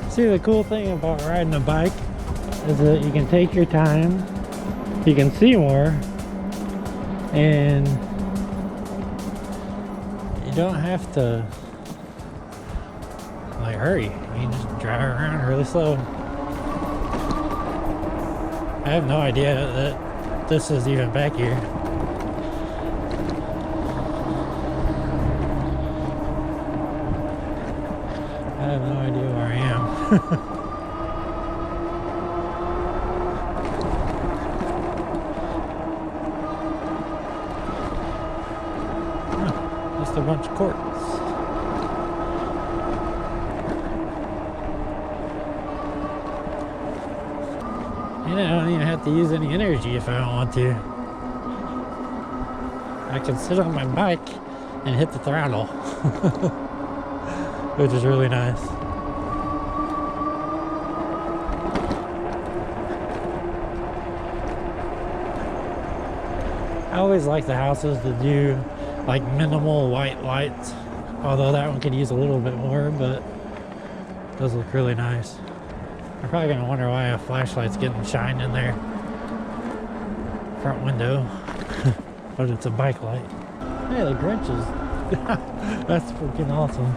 See, the cool thing about riding a bike is that you can take your time, you can see more, and you don't have to like hurry. You can just drive around really slow. I have no idea that this is even back here. I have no idea where I am. Just a bunch of quartz. And I don't even have to use any energy if I don't want to. I can sit on my bike and hit the throttle. Which is really nice. I always like the houses that do like minimal white lights, although that one could use a little bit more, but it does look really nice. I'm probably gonna wonder why a flashlight's getting shined in there front window. But it's a bike light. Hey, the Grinches. That's freaking awesome.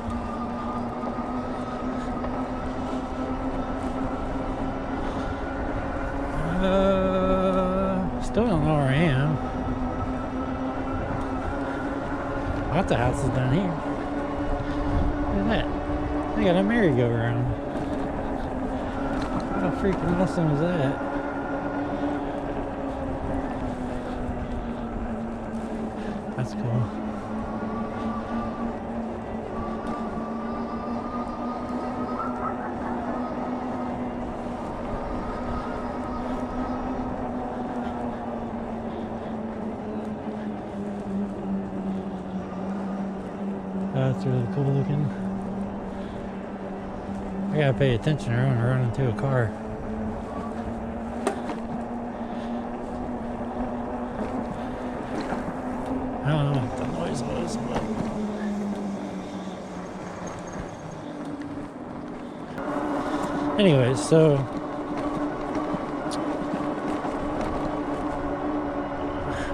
Still don't know where I am. Lots of houses down here. Look at that. They got a merry-go-round. How freaking awesome is that? That's cool. That's really cool looking. I gotta pay attention or I'm gonna run into a car. I don't know what the noise was, but anyways, so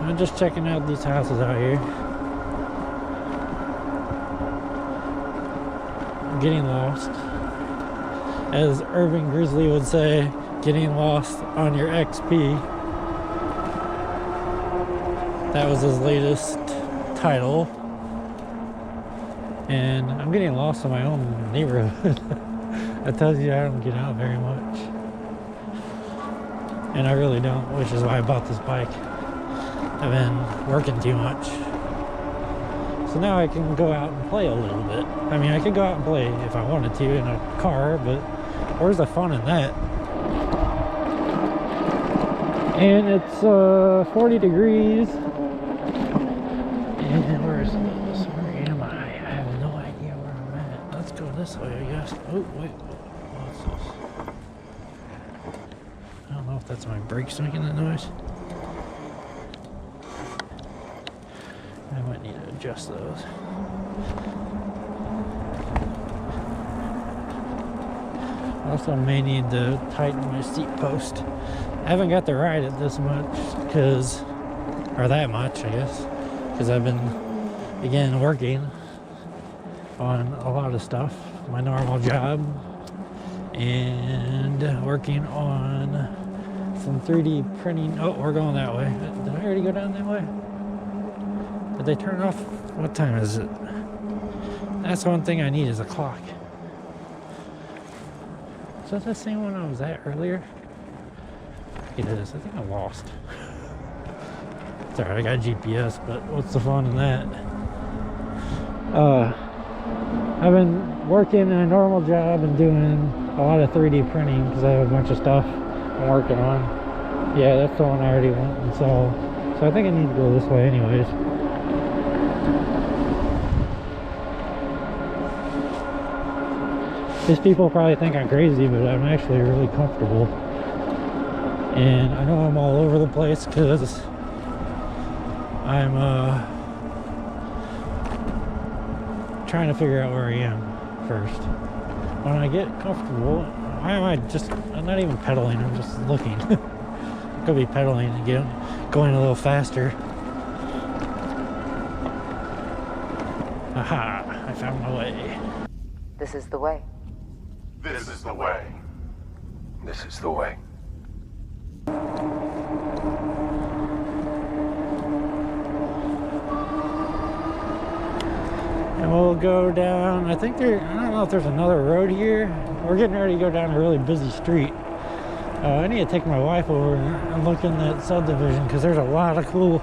I'm just checking out these houses out here. Getting lost. As Urban Grizzly would say, getting lost on your XP. That was his latest title. And I'm getting lost in my own neighborhood. That tells you I don't get out very much. And I really don't, which is why I bought this bike. I've been working too much. So now I can go out and play a little bit. I mean, I could go out and play if I wanted to in a car, but where's the fun in that? And it's 40 degrees. And where am I? I have no idea where I'm at. Let's go this way, I guess. Oh, wait. What's this? I don't know if that's my brakes making that noise. I might need to adjust those. Also may need to tighten my seat post. I haven't got to ride it this much or that much I guess, because I've been, again, working on a lot of stuff. My normal job and working on some 3D printing. Oh, we're going that way. Did I already go down that way? Did they turn off? What time is it? That's one thing I need is a clock. Is that the same one I was at earlier? It is. I think I'm lost. It's alright, I got GPS, but what's the fun in that? I've been working in a normal job and doing a lot of 3D printing because I have a bunch of stuff I'm working on. Yeah, that's the one I already went and saw. So I think I need to go this way anyways. These people probably think I'm crazy, but I'm actually really comfortable. And I know I'm all over the place because I'm trying to figure out where I am first. when I get comfortable, why am I just, I'm not even pedaling, I'm just looking. I could be pedaling and going a little faster. Aha, I found my way. This is the way. This is the way. This is the way. And we'll go down, I think I don't know if there's another road here. We're getting ready to go down a really busy street. I need to take my wife over and look in that subdivision because there's a lot of cool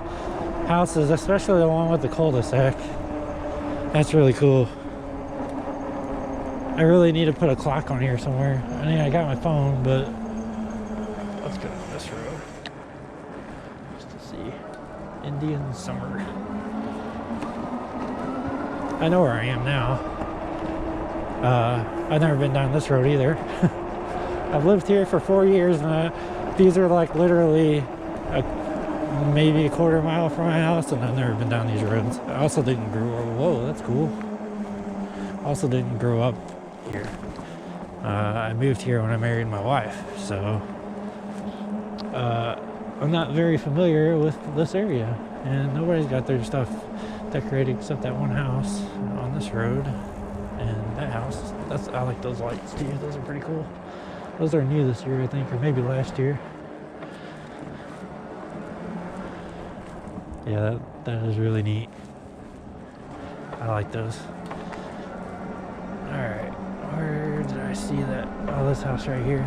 houses, especially along with the cul-de-sac. That's really cool. I really need to put a clock on here somewhere. I mean, I got my phone, but let's go down this road just to see Indian summer. I know where I am now. I've never been down this road either. I've lived here for 4 years, and these are like literally maybe a quarter mile from my house, and I've never been down these roads. I also didn't grow up. Whoa, that's cool. Also didn't grow up here. I moved here when I married my wife, so I'm not very familiar with this area, and nobody's got their stuff decorated except that one house on this road and that house. I like those lights too. Those are pretty cool. Those are new this year, I think, or maybe last year. Yeah, that is really neat. I like those. Alright, where did I see that? Oh, this house right here.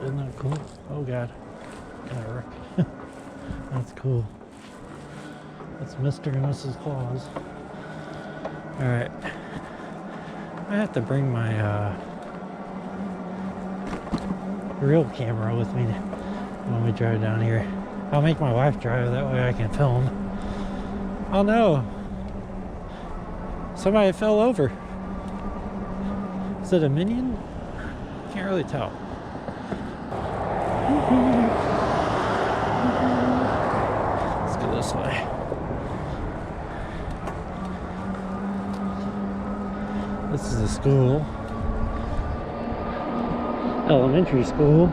Isn't that cool? Oh god. Gonna wreck. That's cool. That's Mr. and Mrs. Claus. Alright. I have to bring my real camera with me when we drive down here. I'll make my wife drive, that way I can film. Oh no! Somebody fell over. Is it a minion? Can't really tell. Let's go this way. This is a school. Elementary school.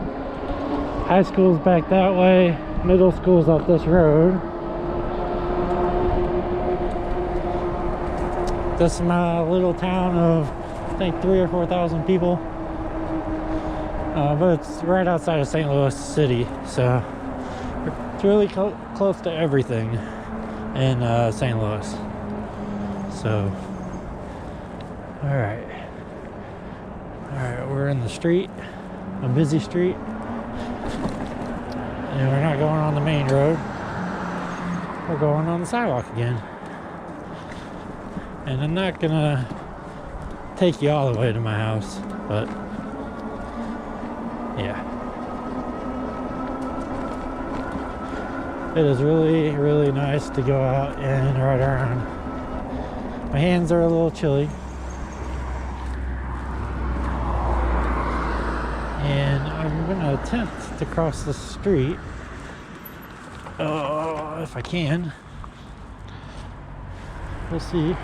High school's back that way. Middle school's up this road. This is my little town of, I think, 3,000 or 4,000 people. But it's right outside of St. Louis City, so it's really close to everything in St. Louis. So, alright, we're in the street, a busy street, and we're not going on the main road, we're going on the sidewalk again. And I'm not gonna take you all the way to my house, but yeah. It is really, really nice to go out and ride around. My hands are a little chilly. And I'm gonna attempt to cross the street. Oh, if I can. We'll see.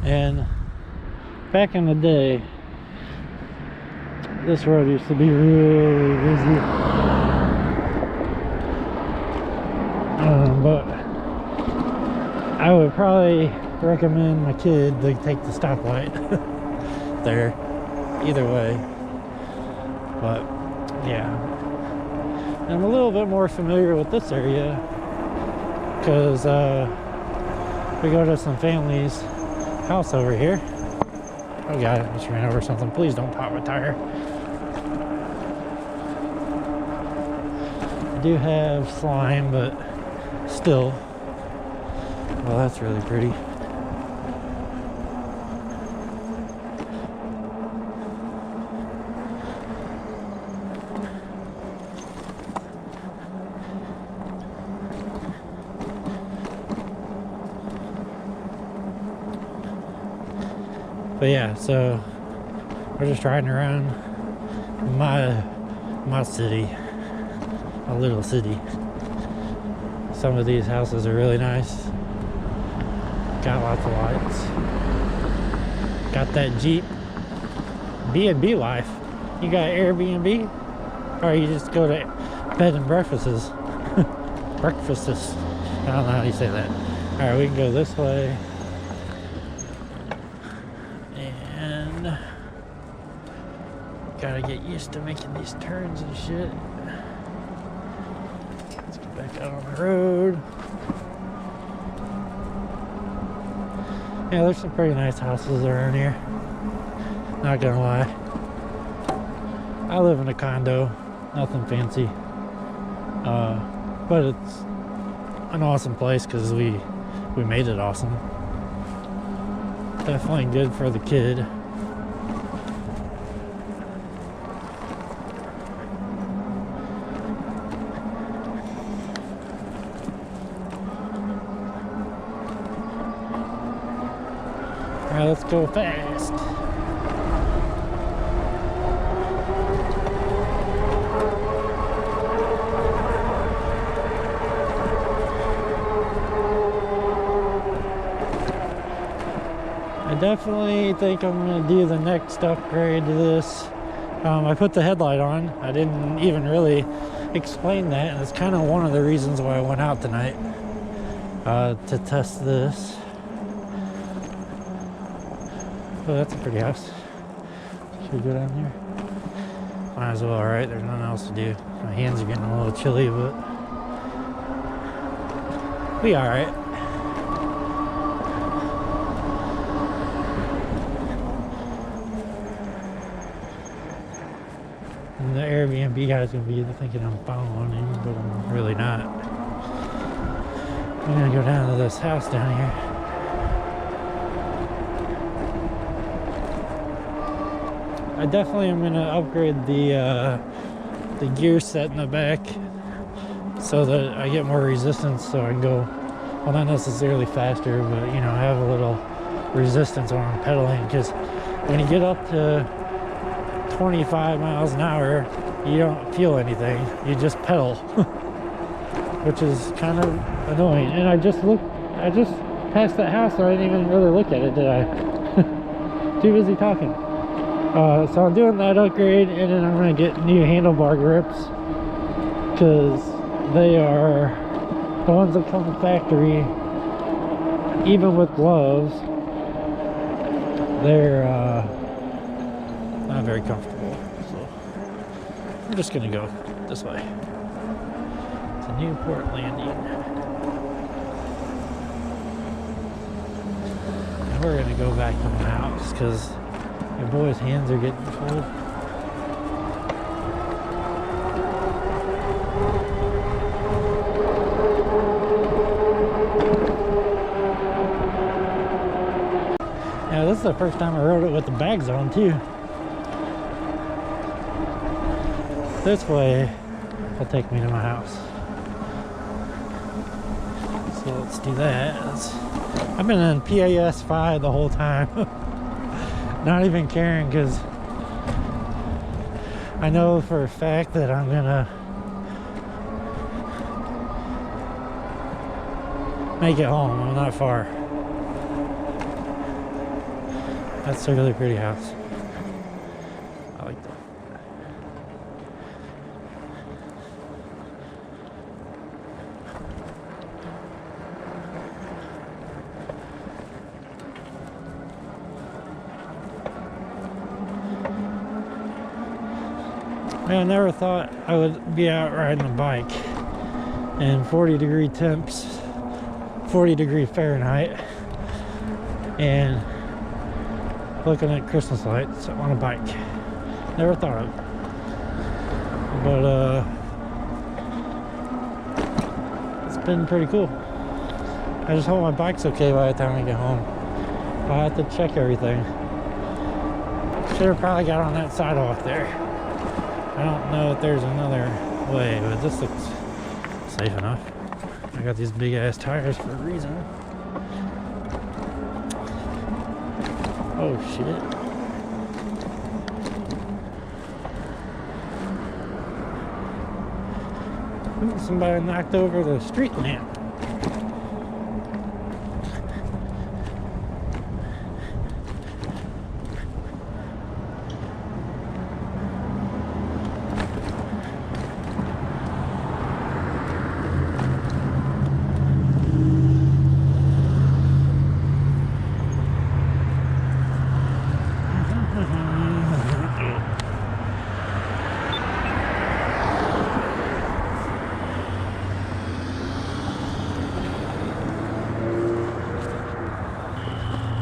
And back in the day, this road used to be really busy. But I would probably recommend my kid to take the stoplight there, either way. But yeah, I'm a little bit more familiar with this area because we go to some family's house over here. Oh god, I just ran over something. Please don't pop a tire. I do have slime, but still. Well, that's really pretty. But yeah, so We're just riding around my city, a little city. Some of these houses are really nice. Got lots of lights. Got that Jeep. B&B life. You got Airbnb? Or you just go to bed and breakfasts? Breakfasts. I don't know how you say that. Alright, we can go this way. And gotta get used to making these turns and shit. Let's get back out on the road. Yeah, there's some pretty nice houses around here. Not gonna lie. I live in a condo, nothing fancy. But it's an awesome place because we made it awesome. Definitely good for the kid. Alright, let's go fast. I definitely think I'm going to do the next upgrade to this. I put the headlight on. I didn't even really explain that, and it's kind of one of the reasons why I went out tonight to test this. Oh, that's a pretty house. Should we go down here? Might as well, right? There's nothing else to do. My hands are getting a little chilly, but we alright. And the Airbnb guy's gonna be thinking I'm following him, but I'm really not. I'm gonna go down to this house down here. I definitely am gonna upgrade the gear set in the back so that I get more resistance, so I can go, well, not necessarily faster, but you know, have a little resistance when I'm pedaling. Because when you get up to 25 miles an hour, you don't feel anything. You just pedal, which is kind of annoying. And I just passed that house, so I didn't even really look at it, did I? Too busy talking. So I'm doing that upgrade, and then I'm going to get new handlebar grips, because they are the ones that come from the factory. Even with gloves, they're not very comfortable. So I'm just going to go this way to Newport Landing, and we're going to go back to my house because your boy's hands are getting cold. Yeah, this is the first time I rode it with the bags on too. This way will take me to my house. So let's do that. I've been in PAS 5 the whole time. Not even caring, because I know for a fact that I'm gonna make it home. I'm not far. That's a really pretty house. I like that. Man, I never thought I would be out riding a bike in 40-degree temps, 40-degree Fahrenheit, and looking at Christmas lights on a bike. Never thought of it. But it's been pretty cool. I just hope my bike's okay by the time I get home. I have to check everything. Should have probably got on that sidewalk there. I don't know if there's another way, but this looks safe enough. I got these big ass tires for a reason. Oh shit. Ooh, somebody knocked over the street lamp.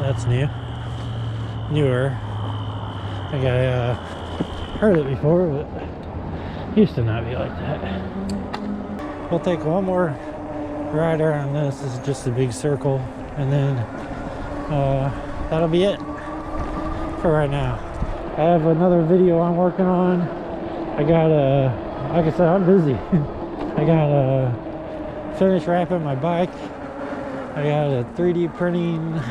That's newer. I think I heard it before, but used to not be like that. We'll take one more ride around this. This is just a big circle, and then that'll be it for right now. I have another video I'm working on. I gotta, like I said, I'm busy. I gotta finish wrapping my bike. I got a 3D printing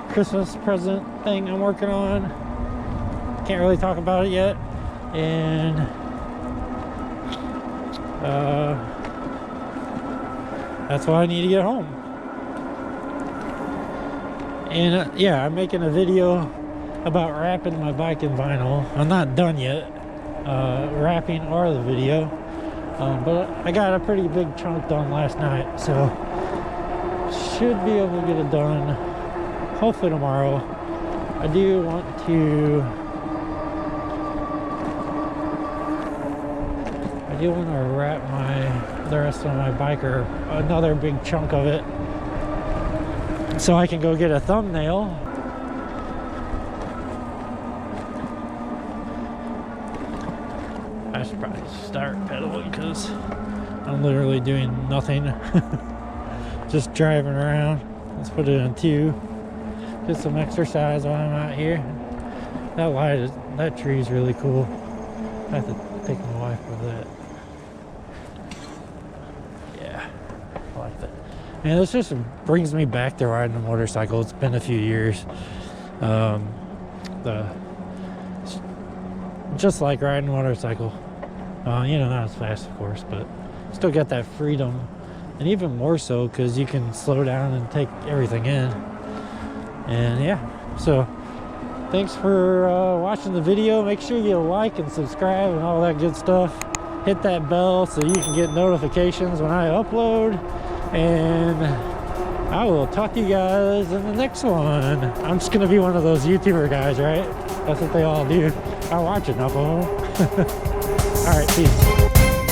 Christmas present thing I'm working on. Can't really talk about it yet. And that's why I need to get home. And yeah, I'm making a video about wrapping my bike in vinyl. I'm not done yet wrapping or the video, but I got a pretty big chunk done last night, so should be able to get it done hopefully tomorrow. I do want to wrap the rest of my bike, or another big chunk of it, so I can go get a thumbnail. I should probably start pedaling because I'm literally doing nothing. Just driving around. Let's put it in 2. Get some exercise while I'm out here. That tree is really cool. I have to take my wife with that. Yeah, I like that. Man, this just brings me back to riding a motorcycle. It's been a few years. Just like riding a motorcycle. You know, not as fast, of course, but still got that freedom. And even more so because you can slow down and take everything in. And yeah, so thanks for watching the video. Make sure you like and subscribe and all that good stuff. Hit that bell so you can get notifications when I upload. And I will talk to you guys in the next one. I'm just gonna be one of those YouTuber guys, right? That's what they all do. I watch enough of them. All right, peace.